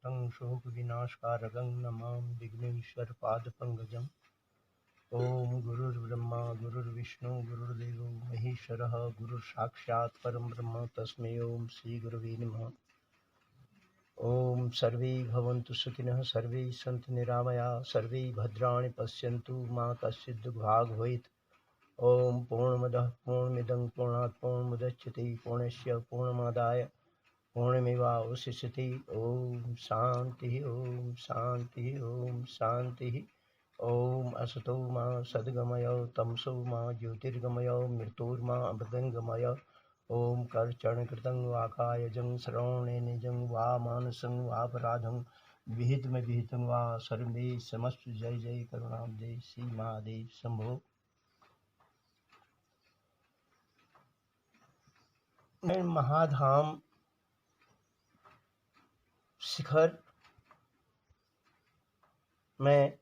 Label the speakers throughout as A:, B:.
A: तं शोकविनाशकारकं नमामि विघ्नेश्वरपादपङ्कजम्। ॐ गुरुर्ब्रह्मा गुरुर्विष्णु गुरुर्देवो महेश्वरः गुरुर्साक्षात् परं ब्रह्म तस्मै ॐ श्रीगुरवे नमः। ॐ सर्वे भवन्तु सुखिनः, सर्वे सन्तु निरामयाः, सर्वे भद्राणि पश्यन्तु मा कश्चित् दुर्भाग् भवेत्। ॐ पूर्णमदः पूर्णमिदं पूर्णात् पूर्णमुदच्यते पूर्णस्य पूर्णमादाय पूर्णमेवावशिष्यते। ॐ शान्तिः ॐ शान्तिः ॐ शान्तिः। ॐ असतो मा सद्गमय तमसो मा ज्योतिर्गमय मृत्युर्मा अमृतंगमय। ॐ करचरणकृतं वा कायजं श्रवणेनजं वा मानसं वापराधं विहितं वा सर्वे समस्त। जय जय करुणाब्दे श्री महादेव शंभो। मैं महाधाम शिखर में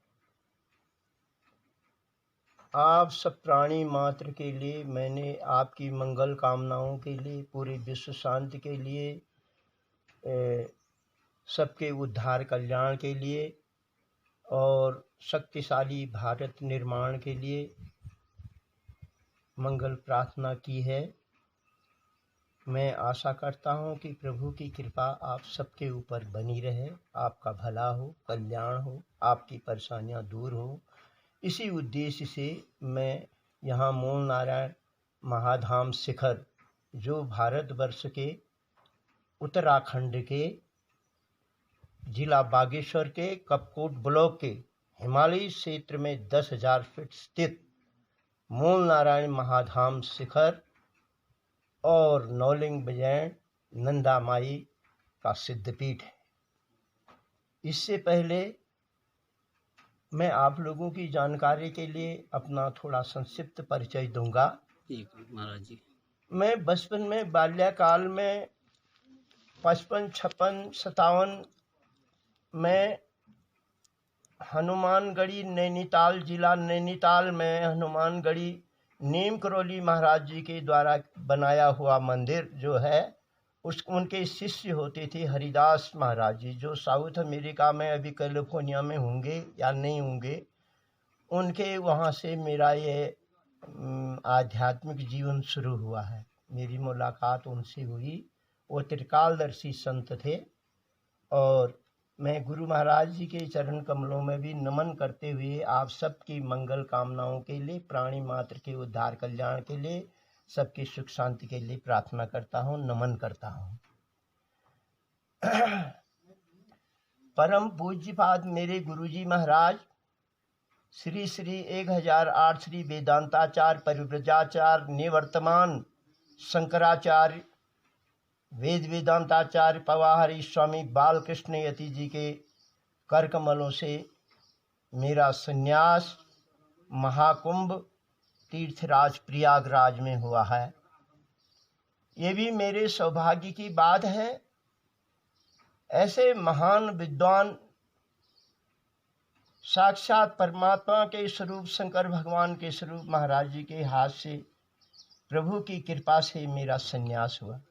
A: आप सब प्राणी मात्र के लिए, मैंने आपकी मंगल कामनाओं के लिए, पूरे विश्व शांति के लिए, सबके उद्धार कल्याण के लिए और शक्तिशाली भारत निर्माण के लिए मंगल प्रार्थना की है। मैं आशा करता हूँ कि प्रभु की कृपा आप सबके ऊपर बनी रहे, आपका भला हो, कल्याण हो, आपकी परेशानियाँ दूर हो। इसी उद्देश्य से मैं यहाँ मूल नारायण महाधाम शिखर, जो भारतवर्ष के उत्तराखंड के जिला बागेश्वर के कपकोट ब्लॉक के हिमालयी क्षेत्र में 10,000 फीट स्थित मूल नारायण महाधाम शिखर और नौलिंग बजैन नंदा माई का सिद्धपीठ है। इससे पहले मैं आप लोगों की जानकारी के लिए अपना थोड़ा संक्षिप्त परिचय दूंगा।
B: महाराज जी,
A: मैं बचपन में बाल्यकाल में 55, 56, 57 में हनुमानगढ़ी नैनीताल जिला नैनीताल में हनुमानगढ़ी नीम करौली महाराज जी के द्वारा बनाया हुआ मंदिर जो है, उनके शिष्य होते थे हरिदास महाराज जी, जो साउथ अमेरिका में अभी कैलिफोर्निया में होंगे या नहीं होंगे। उनके वहाँ से मेरा ये आध्यात्मिक जीवन शुरू हुआ है। मेरी मुलाकात उनसे हुई। वो त्रिकालदर्शी संत थे और मैं गुरु महाराज जी के चरण कमलों में भी नमन करते हुए आप सबकी मंगल कामनाओं के लिए, प्राणी मात्र के उद्धार कल्याण के लिए, सबकी सुख शांति के लिए प्रार्थना करता हूँ, नमन करता हूँ। परम पूज्यपाद मेरे गुरुजी महाराज श्री श्री 1008 श्री वेदांताचार्य परिव्रजाचार्य निवर्तमान शंकराचार्य वेद वेदांताचार्य पवाहरी स्वामी बालकृष्ण यति जी के कर कमलों से मेरा संन्यास महाकुंभ तीर्थराज प्रयागराज में हुआ है। ये भी मेरे सौभाग्य की बात है। ऐसे महान विद्वान, साक्षात परमात्मा के स्वरूप शंकर भगवान के स्वरूप महाराज जी के हाथ से, प्रभु की कृपा से मेरा संन्यास हुआ।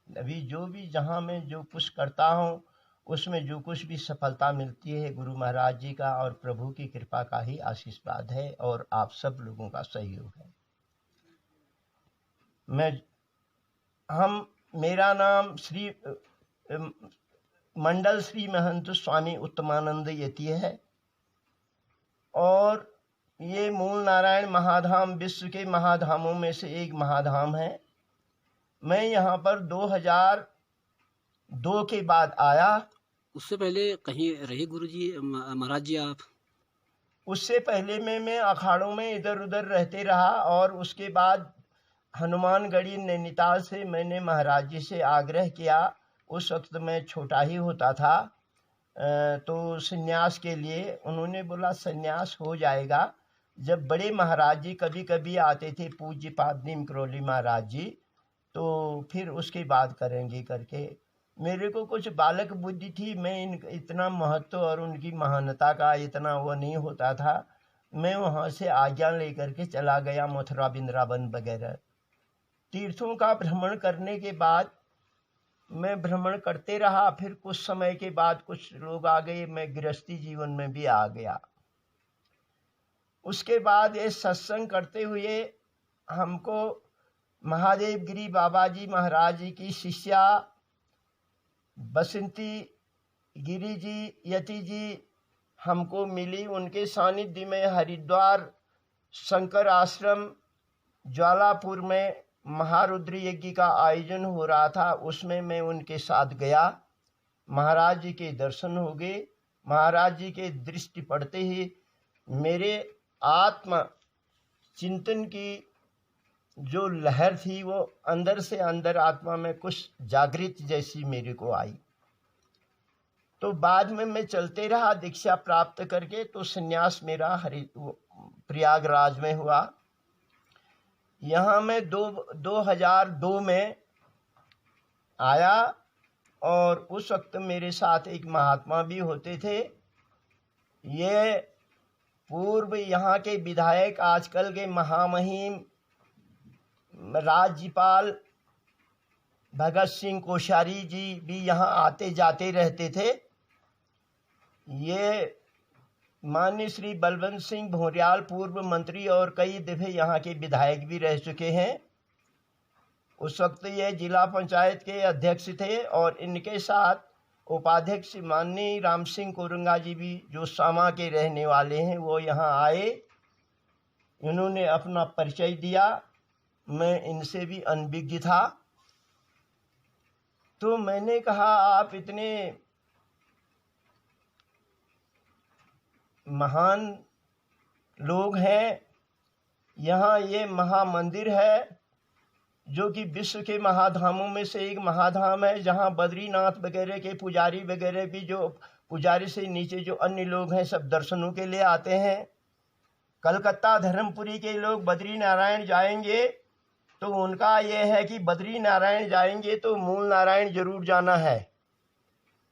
A: अभी जो भी जहाँ मैं जो कुछ करता हूँ उसमें जो कुछ भी सफलता मिलती है गुरु महाराज जी का और प्रभु की कृपा का ही आशीर्वाद है और आप सब लोगों का सहयोग है। मेरा नाम श्री मंडल श्री महंत स्वामी उत्तमानंद यति है और ये मूल नारायण महाधाम विश्व के महाधामों में से एक महाधाम है। मैं यहाँ पर 2002 के बाद आया।
B: उससे पहले कहीं रहे गुरुजी महाराज जी आप?
A: उससे पहले मैं अखाड़ों में इधर उधर रहते रहा और उसके बाद हनुमानगढ़ी नैनीताल से मैंने महाराज जी से आग्रह किया। उस वक्त मैं छोटा ही होता था तो संन्यास के लिए उन्होंने बोला संन्यास हो जाएगा। जब बड़े महाराज जी कभी कभी आते थे, पूज्यपाद नीम करौली महाराज जी, तो फिर उसके बाद करेंगे करके। मेरे को कुछ बालक बुद्धि थी, मैं इतना महत्व और उनकी महानता का इतना वो नहीं होता था। मैं वहाँ से आज्ञा लेकर के चला गया मथुरा वृंदावन वगैरह। तीर्थों का भ्रमण करने के बाद मैं भ्रमण करते रहा। फिर कुछ समय के बाद कुछ लोग आ गए, मैं गृहस्थी जीवन में भी आ गया। उसके बाद ये सत्संग करते हुए हमको महादेव गिरी बाबा जी महाराज जी की शिष्या बसंती गिरी जी यति जी हमको मिली। उनके सानिध्य में हरिद्वार शंकर आश्रम ज्वालापुर में महारुद्र यज्ञ का आयोजन हो रहा था। उसमें मैं उनके साथ गया। महाराज जी के दर्शन हो गए। महाराज जी के दृष्टि पड़ते ही मेरे आत्म चिंतन की जो लहर थी वो अंदर से अंदर आत्मा में कुछ जागृत जैसी मेरे को आई। तो बाद में मैं चलते रहा दीक्षा प्राप्त करके। तो संन्यास मेरा प्रयागराज में हुआ। यहाँ मैं 2002 में आया और उस वक्त मेरे साथ एक महात्मा भी होते थे। ये पूर्व यहाँ के विधायक, आजकल के महामहिम राज्यपाल भगत सिंह कोश्यारी जी भी यहाँ आते जाते रहते थे। ये माननीय श्री बलवंत सिंह भौर्याल पूर्व मंत्री और कई दफे यहाँ के विधायक भी रह चुके हैं। उस वक्त ये जिला पंचायत के अध्यक्ष थे और इनके साथ उपाध्यक्ष माननीय राम सिंह कोरंगा जी भी, जो सामा के रहने वाले हैं, वो यहाँ आए। इन्होंने अपना परिचय दिया। मैं इनसे भी अनभिज्ञ था। तो मैंने कहा, आप इतने महान लोग हैं, यहाँ ये महामंदिर है जो कि विश्व के महाधामों में से एक महाधाम है, जहाँ बद्रीनाथ वगैरह के पुजारी वगैरह भी, जो पुजारी से नीचे जो अन्य लोग हैं, सब दर्शनों के लिए आते हैं। कलकत्ता धर्मपुरी के लोग बद्री नारायण जाएंगे तो उनका ये है कि बद्री नारायण जाएंगे तो मूल नारायण जरूर जाना है।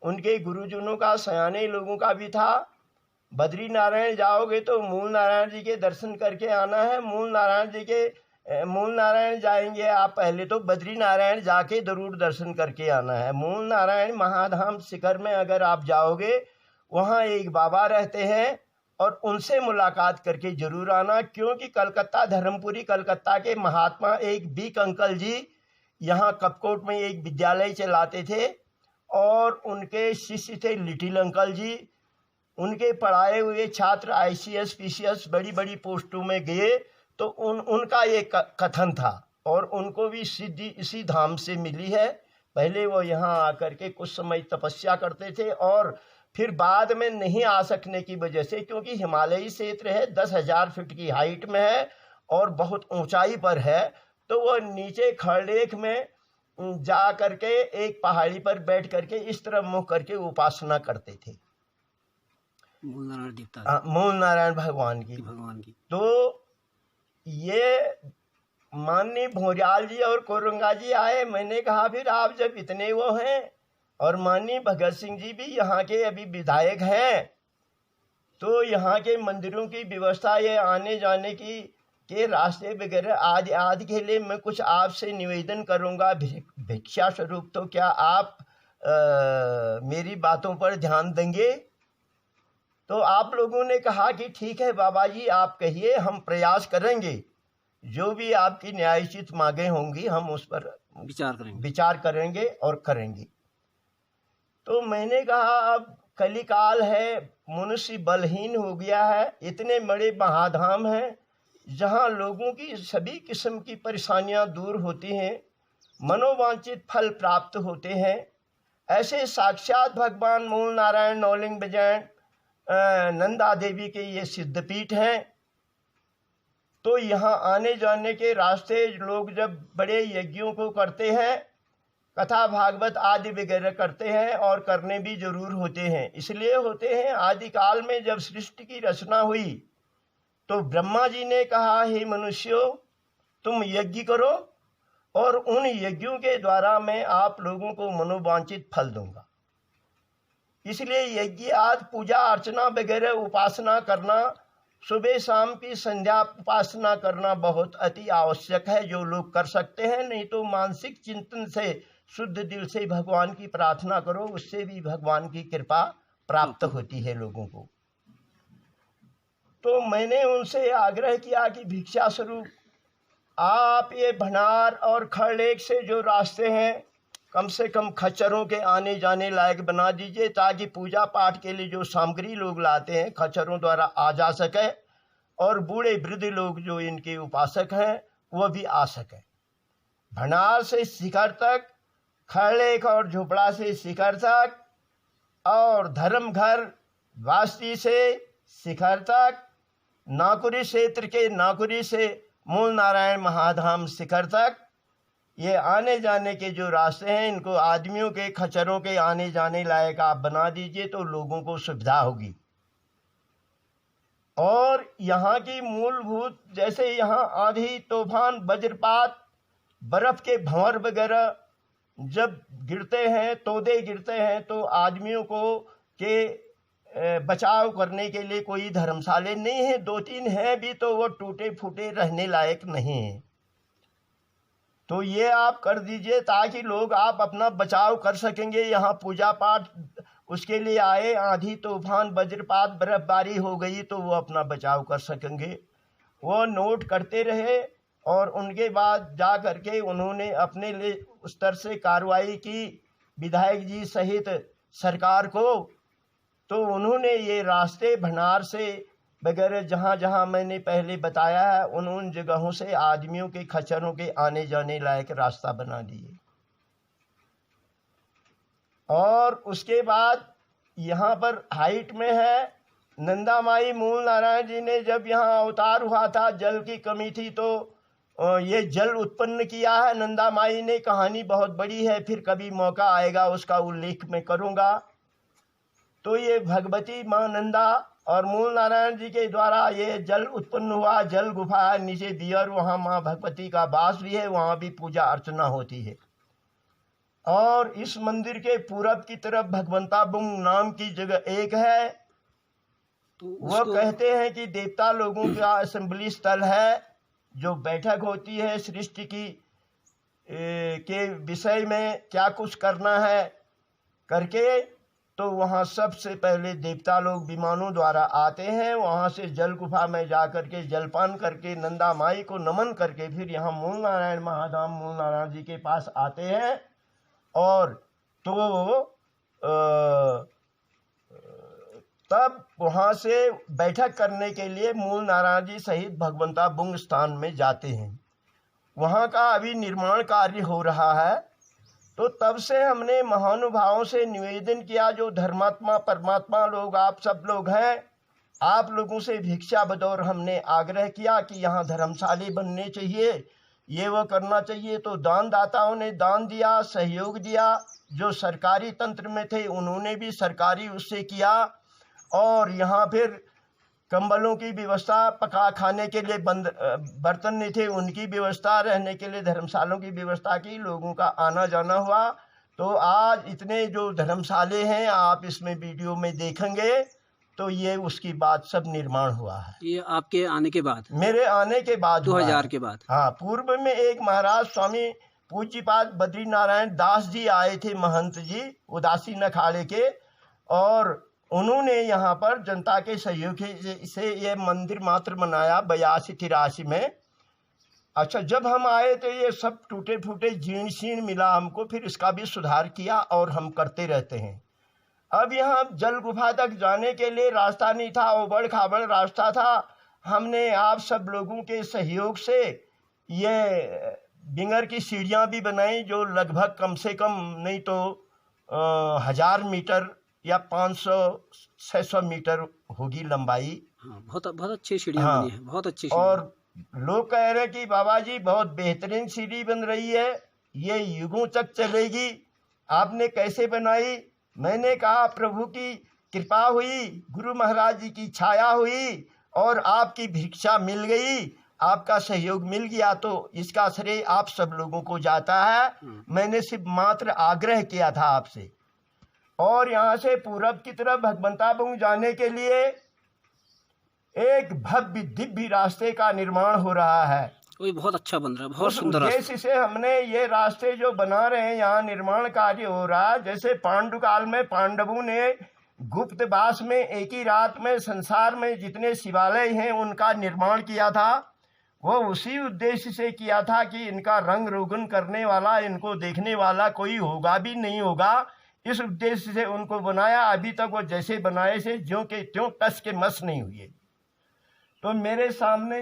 A: उनके गुरुजनों का, सयाने लोगों का भी था, बद्री नारायण जाओगे तो मूल नारायण जी के दर्शन करके आना है। मूल नारायण जाएंगे आप, पहले तो बद्री नारायण जाके जरूर दर्शन करके आना है। मूल नारायण महाधाम शिखर में अगर आप जाओगे, वहाँ एक बाबा रहते हैं और उनसे मुलाकात करके जरूर आना, क्योंकि कलकत्ता धर्मपुरी, कलकत्ता के महात्मा एक बीक अंकल जी यहाँ कपकोट में एक विद्यालय चलाते थे और उनके शिष्य थे लिटिल अंकल जी। उनके पढ़ाए हुए छात्र ICS PCS बड़ी बड़ी पोस्टों में गए। तो उनका ये कथन था और उनको भी सिद्धि इसी धाम से मिली है। पहले वो यहाँ आकर के कुछ समय तपस्या करते थे और फिर बाद में नहीं आ सकने की वजह से, क्योंकि हिमालयी क्षेत्र है, 10,000 फीट की हाइट में है और बहुत ऊंचाई पर है, तो वो नीचे खड़रेख में जा करके एक पहाड़ी पर बैठ करके इस तरह मुँह करके उपासना करते थे मूल नारायण भगवान की। तो ये माननीय भौर्याल जी और कोरंगा जी आए। मैंने कहा, फिर आप जब इतने वो हैं और माननीय भगत सिंह जी भी यहाँ के अभी विधायक हैं, तो यहाँ के मंदिरों की व्यवस्था, ये आने जाने की के रास्ते वगैरह आदि के लिए मैं कुछ आपसे निवेदन करूँगा भिक्षा स्वरूप। तो क्या आप मेरी बातों पर ध्यान देंगे? तो आप लोगों ने कहा कि ठीक है बाबा जी, आप कहिए, हम प्रयास करेंगे। जो भी आपकी न्यायोचित मांगे होंगी हम उस पर विचार करेंगे और करेंगे। तो मैंने कहा, अब कलिकाल है, मनुष्य बलहीन हो गया है। इतने बड़े महाधाम हैं जहाँ लोगों की सभी किस्म की परेशानियाँ दूर होती हैं, मनोवांछित फल प्राप्त होते हैं। ऐसे साक्षात भगवान मूल नारायण नौलिंग बजैन नंदा देवी के ये सिद्धपीठ हैं। तो यहाँ आने जाने के रास्ते लोग जब बड़े यज्ञों को करते हैं, कथा भागवत आदि वगैरह करते हैं और करने भी जरूर होते हैं। इसलिए होते हैं, आदिकाल में जब सृष्टि की रचना हुई तो ब्रह्मा जी ने कहा, हे मनुष्यों, तुम यज्ञ करो और उन यज्ञों के द्वारा मैं आप लोगों को मनोवांछित फल दूंगा। इसलिए यज्ञ आदि पूजा अर्चना वगैरह उपासना करना, सुबह शाम की संध्या उपासना करना बहुत अति आवश्यक है, जो लोग कर सकते हैं। नहीं तो मानसिक चिंतन से शुद्ध दिल से भगवान की प्रार्थना करो, उससे भी भगवान की कृपा प्राप्त होती है लोगों को। तो मैंने उनसे आग्रह किया कि भिक्षा स्वरूप आप ये भनार और खड़लेक से जो रास्ते हैं कम से कम खच्चरों के आने जाने लायक बना दीजिए, ताकि पूजा पाठ के लिए जो सामग्री लोग लाते हैं खच्चरों द्वारा आ जा सके, और बूढ़े वृद्ध लोग जो इनके उपासक हैं वो भी आ सके। भनार से शिखर तक, खड़लेक और झोपड़ा से शिखर तक, और धर्मघर वास्ती से शिखर तक, नाकुरी क्षेत्र के नाकुरी से मूल नारायण महाधाम शिखर तक, ये आने जाने के जो रास्ते हैं इनको आदमियों के खच्चरों के आने जाने लायक आप बना दीजिए, तो लोगों को सुविधा होगी। और यहाँ की मूलभूत, जैसे यहाँ आंधी तूफान वज्रपात बर्फ के भंवर वगैरह जब गिरते हैं, तोदे गिरते हैं, तो आदमियों को के बचाव करने के लिए कोई धर्मशाले नहीं है, 2-3 हैं भी तो वो टूटे फूटे रहने लायक नहीं है। तो ये आप कर दीजिए ताकि लोग आप अपना बचाव कर सकेंगे। यहाँ पूजा पाठ उसके लिए आए, आंधी तूफान वज्रपात बर्फबारी हो गई तो वो अपना बचाव कर सकेंगे। वो नोट करते रहे और उनके बाद जा करके उन्होंने अपने लिए उस तरह से कार्रवाई की विधायक जी सहित सरकार को। तो उन्होंने ये रास्ते भनार से वगैरह जहाँ जहाँ मैंने पहले बताया है उन जगहों से आदमियों के खच्चरों के आने जाने लायक रास्ता बना दिए। और उसके बाद यहाँ पर हाइट में है नंदा माई मूल नारायण जी ने जब यहाँ अवतार हुआ था, जल की कमी थी तो ये जल उत्पन्न किया है नंदा माई ने। कहानी बहुत बड़ी है, फिर कभी मौका आएगा उसका उल्लेख मैं करूँगा। तो ये भगवती माँ नंदा और मूल नारायण जी के द्वारा ये जल उत्पन्न हुआ। जल गुफा है नीचे दियर, वहाँ माँ भगवती का वास भी है, वहाँ भी पूजा अर्चना होती है। और इस मंदिर के पूरब की तरफ भगवंता बुंग नाम की जगह एक है, तो वो कहते हैं कि देवता लोगों का असेंबली स्थल है, जो बैठक होती है सृष्टि की के विषय में क्या कुछ करना है करके। तो वहाँ सबसे पहले देवता लोग विमानों द्वारा आते हैं, वहाँ से जल गुफा में जा करके जलपान करके नंदा माई को नमन करके फिर यहाँ मूल नारायण महाधाम मूल नारायण जी के पास आते हैं। और तो तब वहाँ से बैठक करने के लिए मूल नारायण जी सहित भगवंता बुंग स्थान में जाते हैं। वहाँ का अभी निर्माण कार्य हो रहा है। तो तब से हमने महानुभावों से निवेदन किया, जो धर्मात्मा परमात्मा लोग आप सब लोग हैं, आप लोगों से भिक्षा बतौर हमने आग्रह किया कि यहाँ धर्मशाले बनने चाहिए, ये वो करना चाहिए। तो दानदाताओं ने दान दिया, सहयोग दिया, जो सरकारी तंत्र में थे उन्होंने भी सरकारी उससे किया। और यहाँ फिर कंबलों की व्यवस्था, पका खाने के लिए बर्तन नहीं थे उनकी व्यवस्था, रहने के लिए धर्मशालों की व्यवस्था की, लोगों का आना जाना हुआ। तो आज इतने जो धर्मशाले हैं आप इसमें वीडियो में देखेंगे, तो ये उसकी बात सब निर्माण हुआ है।
B: ये आपके आने के बाद? मेरे
A: आने के बाद
B: 2000 के बाद।
A: हाँ, पूर्व में एक महाराज स्वामी पूज्यपाद बद्री नारायण दास जी आए थे, महंत जी उदासी अखाड़े के, और उन्होंने यहाँ पर जनता के सहयोग से ये मंदिर मात्र बनाया 82-83 में। अच्छा, जब हम आए तो ये सब टूटे फूटे जीर्ण शीर्ण मिला हमको, फिर इसका भी सुधार किया और हम करते रहते हैं। अब यहाँ जल गुफा तक जाने के लिए रास्ता नहीं था, उबड़ खाबड़ रास्ता था। हमने आप सब लोगों के सहयोग से ये बिंगर की सीढ़ियाँ भी बनाई, जो लगभग कम से कम नहीं तो 1000 मीटर या 500-600 मीटर होगी लंबाई।
B: हाँ, बहुत अच्छी सीढ़ियाँ बनी है, बहुत अच्छी।
A: और लोग कह रहे कि बाबा जी बहुत बेहतरीन सीढ़ी बन रही है, ये युगों तक चलेगी, आपने कैसे बनाई? मैंने कहा प्रभु की कृपा हुई, गुरु महाराज जी की छाया हुई और आपकी भिक्षा मिल गई, आपका सहयोग मिल गया, तो इसका श्रेय आप सब लोगों को जाता है। मैंने सिर्फ मात्र आग्रह किया था आपसे। और यहाँ से पूरब की तरफ भगवंता बुंग जाने के लिए एक भव्य दिव्य रास्ते का निर्माण हो रहा है।
B: तो ये बहुत अच्छा बन रहा है, बहुत
A: उस
B: सुंदर रास्ता।
A: उद्देश्य से हमने ये रास्ते जो बना रहे हैं, यहाँ निर्माण कार्य हो रहा है। जैसे पांडु काल में पांडवों ने गुप्तवास में एक ही रात में संसार में जितने शिवालय हैं उनका निर्माण किया था। वो उसी उद्देश्य से किया था कि इनका रंग रोगन करने वाला, इनको देखने वाला कोई होगा भी नहीं होगा। इस उद्देश्य से उनको बनाया। अभी तक वो जैसे बनाए से ज्यों के त्यों टस के मस नहीं हुए। तो मेरे सामने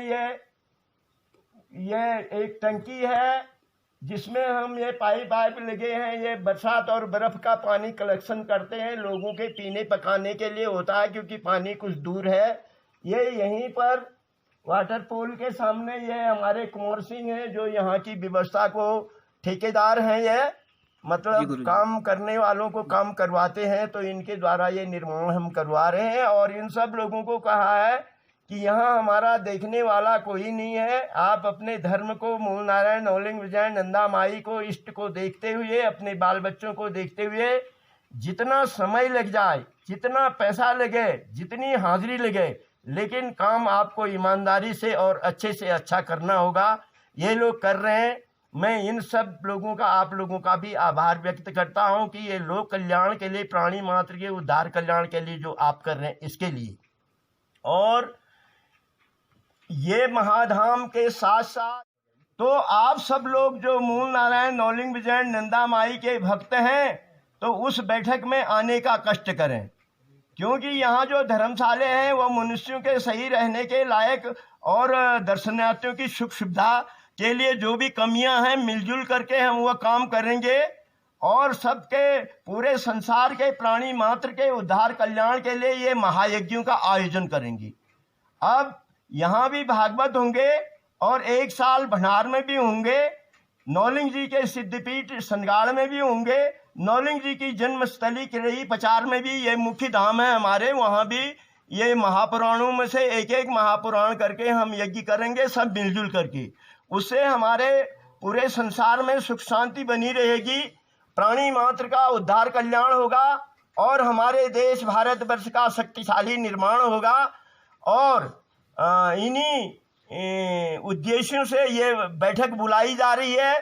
A: ये एक टंकी है जिसमें हम ये पाइप लगे हैं। ये बरसात और बर्फ का पानी कलेक्शन करते हैं, लोगों के पीने पकाने के लिए होता है, क्योंकि पानी कुछ दूर है। ये यहीं पर वाटर पूल के सामने ये हमारे कुंवर सिंह हैं जो यहाँ की व्यवस्था को ठेकेदार हैं। ये मतलब काम करने वालों को काम करवाते हैं, तो इनके द्वारा ये निर्माण हम करवा रहे हैं। और इन सब लोगों को कहा है कि यहाँ हमारा देखने वाला कोई नहीं है। आप अपने धर्म को, मूल नारायण, नौलिंग विजय, नंदा माई को, इष्ट को देखते हुए, अपने बाल बच्चों को देखते हुए, जितना समय लग जाए, जितना पैसा लगे, जितनी हाजिरी लगे, लेकिन काम आपको ईमानदारी से और अच्छे से अच्छा करना होगा। ये लोग कर रहे हैं। मैं इन सब लोगों का, आप लोगों का भी आभार व्यक्त करता हूं कि ये लोक कल्याण के लिए, प्राणी मात्र के उद्धार कल्याण के लिए जो आप कर रहे हैं, इसके लिए। और ये महाधाम के साथ साथ तो आप सब लोग जो मूल नारायण, नौलिंग विजय, नंदा माई के भक्त हैं, तो उस बैठक में आने का कष्ट करें, क्योंकि यहाँ जो धर्मशाले हैं वो मनुष्यों के सही रहने के लायक और दर्शनार्थियों की सुख सुविधा के लिए जो भी कमियां हैं, मिलजुल करके हम वह काम करेंगे और सबके, पूरे संसार के प्राणी मात्र के उद्धार कल्याण के लिए ये महायज्ञों का आयोजन करेंगे। अब यहाँ भी भागवत होंगे और एक साल भंडार में भी होंगे। नौलिंग जी के सिद्धपीठ सनगाड़ में भी होंगे। नौलिंग जी की जन्मस्थली किरई पचार में भी ये मुख्य धाम है हमारे, वहाँ भी ये महापुराणों में से एक एक महापुराण करके हम यज्ञ करेंगे, सब मिलजुल करके। उससे हमारे पूरे संसार में सुख शांति बनी रहेगी, प्राणी मात्र का उद्धार कल्याण होगा और हमारे देश भारतवर्ष का शक्तिशाली निर्माण होगा। और इन्हीं उद्देश्यों से ये बैठक बुलाई जा रही है।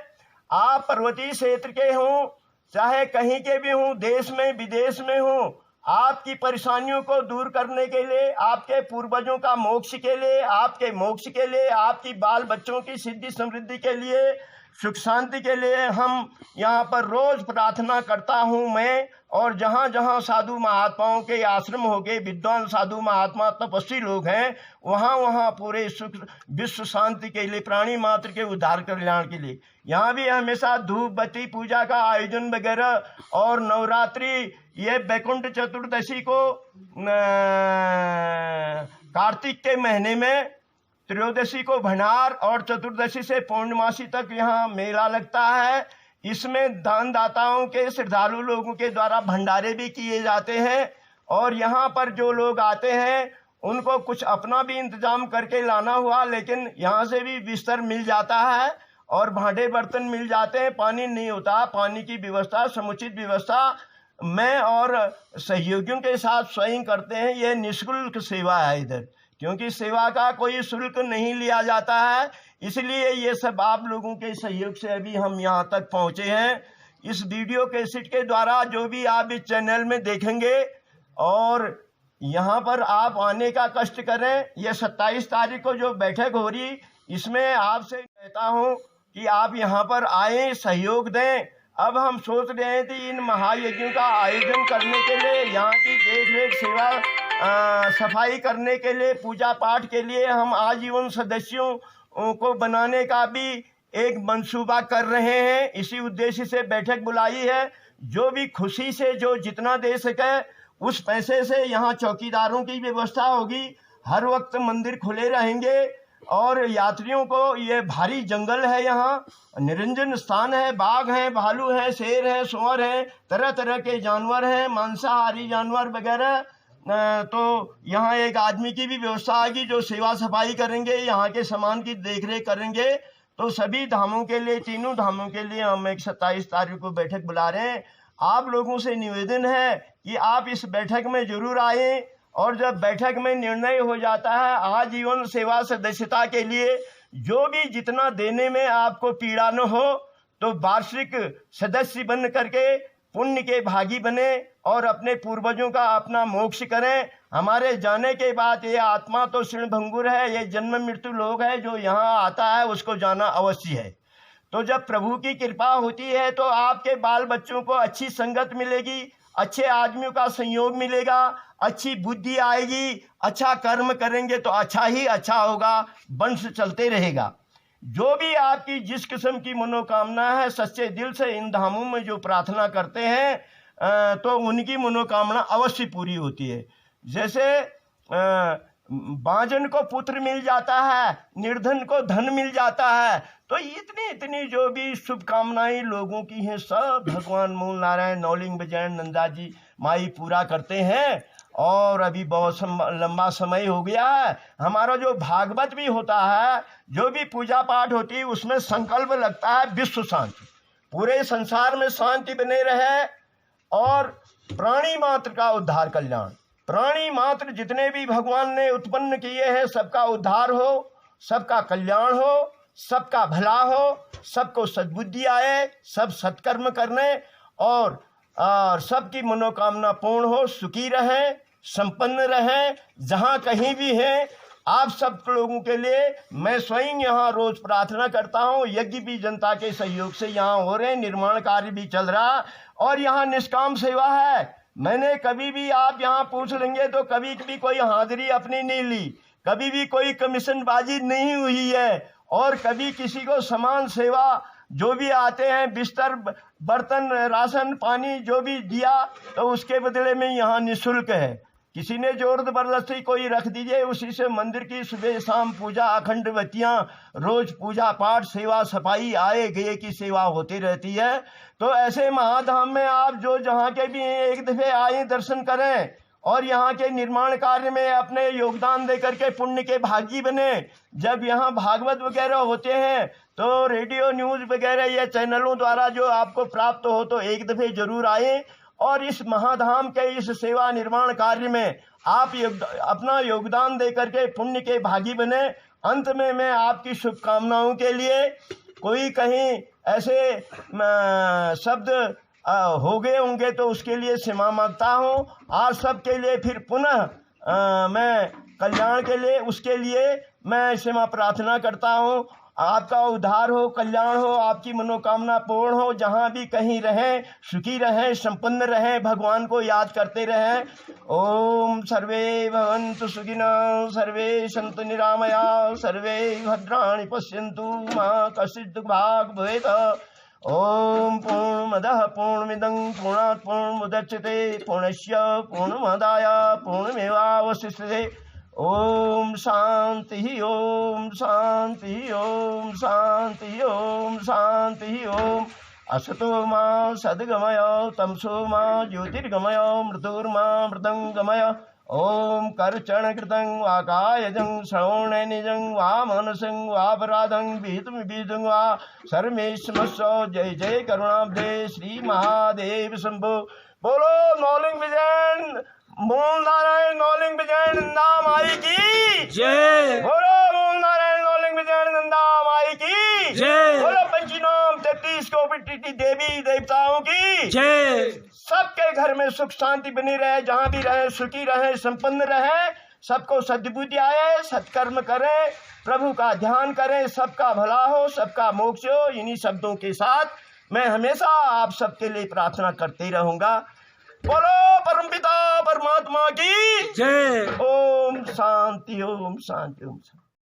A: आप पर्वतीय क्षेत्र के हों, चाहे कहीं के भी हों, देश में विदेश में हों, आपकी परेशानियों को दूर करने के लिए, आपके पूर्वजों का मोक्ष के लिए, आपके मोक्ष के लिए, आपकी बाल बच्चों की सिद्धि समृद्धि के लिए, सुख शांति के लिए हम यहाँ पर रोज प्रार्थना करता हूँ मैं। और जहाँ जहाँ साधु महात्माओं के आश्रम हो गए, विद्वान साधु महात्मा तपस्वी लोग हैं, वहाँ वहाँ पूरे सुख विश्व शांति के लिए, प्राणी मात्र के उद्धार कल्याण के लिए यहाँ भी हमेशा धूप बत्ती पूजा का आयोजन वगैरह। और नवरात्रि, ये वैकुंठ चतुर्दशी को कार्तिक के महीने में, त्रयोदशी को भंडार और चतुर्दशी से पूर्णमासी तक यहाँ मेला लगता है। इसमें दान दाताओं के, श्रद्धालु लोगों के द्वारा भंडारे भी किए जाते हैं। और यहाँ पर जो लोग आते हैं उनको कुछ अपना भी इंतजाम करके लाना हुआ, लेकिन यहाँ से भी बिस्तर मिल जाता है और भांडे बर्तन मिल जाते हैं। पानी नहीं होता, पानी की व्यवस्था, समुचित व्यवस्था मैं और सहयोगियों के साथ स्वयं करते हैं। ये निःशुल्क सेवा है इधर, क्योंकि सेवा का कोई शुल्क नहीं लिया जाता है। इसलिए ये सब आप लोगों के सहयोग से अभी हम यहाँ तक पहुँचे हैं। इस वीडियो कैसेट के द्वारा जो भी आप इस चैनल में देखेंगे और यहाँ पर आप आने का कष्ट करें। ये 27 तारीख को जो बैठक हो रही, इसमें आपसे कहता हूँ कि आप यहाँ पर आए, सहयोग दें। अब हम सोच रहे हैं कि इन महायज्ञों का आयोजन करने के लिए, यहाँ की देख रेख सेवा, सफाई करने के लिए, पूजा पाठ के लिए हम आजीवन सदस्यों को बनाने का भी एक मंसूबा कर रहे हैं। इसी उद्देश्य से बैठक बुलाई है। जो भी खुशी से जो जितना दे सके उस पैसे से यहाँ चौकीदारों की व्यवस्था होगी। हर वक्त मंदिर खुले रहेंगे और यात्रियों को, ये भारी जंगल है, यहाँ निरंजन स्थान है, बाघ हैं, भालू हैं, शेर हैं, सुअर हैं, तरह तरह के जानवर हैं, मांसाहारी जानवर वगैरह। तो यहाँ एक आदमी की भी व्यवस्था आएगी जो सेवा सफाई करेंगे, यहाँ के सामान की देखरेख करेंगे। तो सभी धामों के लिए, तीनों धामों के लिए हम एक 27 तारीख को बैठक बुला रहे हैं। आप लोगों से निवेदन है कि आप इस बैठक में जरूर आए। और जब बैठक में निर्णय हो जाता है आजीवन सेवा सदस्यता के लिए, जो भी जितना देने में आपको पीड़ा न हो, तो वार्षिक सदस्य बन करके पुण्य के भागी बने और अपने पूर्वजों का अपना मोक्ष करें। हमारे जाने के बाद ये आत्मा तो क्षणभंगुर है, ये जन्म मृत्यु लोग है, जो यहाँ आता है उसको जाना अवश्य है। तो जब प्रभु की कृपा होती है तो आपके बाल बच्चों को अच्छी संगत मिलेगी, अच्छे आदमियों का संयोग मिलेगा, अच्छी बुद्धि आएगी, अच्छा कर्म करेंगे तो अच्छा ही अच्छा होगा, वंश चलते रहेगा। जो भी आपकी जिस किस्म की मनोकामना है, सच्चे दिल से इन धामों में जो प्रार्थना करते हैं तो उनकी मनोकामना अवश्य पूरी होती है। जैसे बांझन को पुत्र मिल जाता है, निर्धन को धन मिल जाता है, तो इतनी इतनी जो भी शुभकामनाएं लोगों की हैं सब भगवान मूल नारायण नौलिंग विजयन नंदा जी माई पूरा करते हैं। और अभी बहुत लंबा समय हो गया है। हमारा जो भागवत भी होता है, जो भी पूजा पाठ होती है, उसमें संकल्प लगता है विश्व शांति, पूरे संसार में शांति बने रहे और प्राणी मात्र का उद्धार कल्याण। प्राणी मात्र जितने भी भगवान ने उत्पन्न किए हैं सबका उद्धार हो, सबका कल्याण हो, सबका भला हो, सबको सद्बुद्धि आए, सब सत्कर्म करने और सबकी मनोकामना पूर्ण हो, सुखी रहें, संपन्न रहें। जहाँ कहीं भी हैं आप सब लोगों के लिए मैं स्वयं यहाँ रोज प्रार्थना करता हूँ। यज्ञ भी जनता के सहयोग से यहाँ हो रहे हैं, निर्माण कार्य भी चल रहा और यहाँ निष्काम सेवा है। मैंने कभी भी आप यहाँ पूछ लेंगे तो कभी भी कोई हाजिरी अपनी नहीं ली, कभी भी कोई कमीशन बाजी नहीं हुई है और कभी किसी को समान सेवा जो भी आते हैं बिस्तर बर्तन राशन पानी जो भी दिया तो उसके बदले में यहाँ निःशुल्क है। किसी ने जोर जबरदस्ती कोई रख दीजिए, उसी से मंदिर की सुबह शाम पूजा अखंड बत्तियाँ, रोज पूजा पाठ सेवा सफाई आए गए की सेवा होती रहती है। तो ऐसे महाधाम में आप जो जहाँ के भी एक दफे आए दर्शन करें और यहाँ के निर्माण कार्य में अपने योगदान दे करके पुण्य के भागी बने। जब यहाँ भागवत वगैरह होते हैं तो रेडियो न्यूज़ वगैरह या चैनलों द्वारा जो आपको प्राप्त हो तो एक दफे जरूर आए और इस महाधाम के इस सेवा निर्माण कार्य में आप अपना योगदान दे करके पुण्य के भागी बने। अंत में मैं आपकी शुभकामनाओं के लिए कोई कहीं ऐसे शब्द हो गए होंगे तो उसके लिए क्षमा मांगता हूँ। आज सबके लिए फिर पुनः मैं कल्याण के लिए उसके लिए मैं क्षमा प्रार्थना करता हूँ। आपका उद्धार हो, कल्याण हो, आपकी मनोकामना पूर्ण हो, जहाँ भी कहीं रहें सुखी रहें, संपन्न रहें, भगवान को याद करते रहें। ओम सर्वे भवन्तु सुखिनः, सर्वे सन्तु निरामया, सर्वे भद्राणि पश्यन्तु, मा कश्चित् दुर्भाग् भवेत्। ओम पूर्णमदः पूर्णमिदं पूर्णात् पूर्णमुदच्यते पूर्णस्य पूर्णमादाय पूर्णमेवावशिष्यते। ओम शांति ओम शांति ओम शांति ओम शांति ओम। असतो मा सद्गमय तमसो मा ज्योतिर्गमय मृत्युर्मा मृदंगमय। ओम करचरण कृतं वा कायजं श्रवणनिजं वा मनसं वापराधं विहितं विहितं वा सर्वेश्वरस्य जय जय करुणाब्धे श्री महादेव शंभो। बोलो नौलिंग विजयन मूल नारायण नौलिंग विजयन नंदा माई की
B: जय।
A: बोलो मूल नारायण नौलिंग विजयन नंदा माई की
B: जय।
A: बोलो पंचनाम 33 कोटि देवी देवताओं की
B: जय।
A: सबके घर में सुख शांति बनी रहे, जहाँ भी रहे सुखी रहे, संपन्न रहे, सबको सद्बुद्धि आए, सत्कर्म करें, प्रभु का ध्यान करें, सबका भला हो, सबका मोक्ष हो। इन्हीं शब्दों के साथ मैं हमेशा आप सबके लिए प्रार्थना करते रहूंगा। बोलो परमपिता परमात्मा की
B: जय।
A: ओम शांति ओम शांति ओम शांति।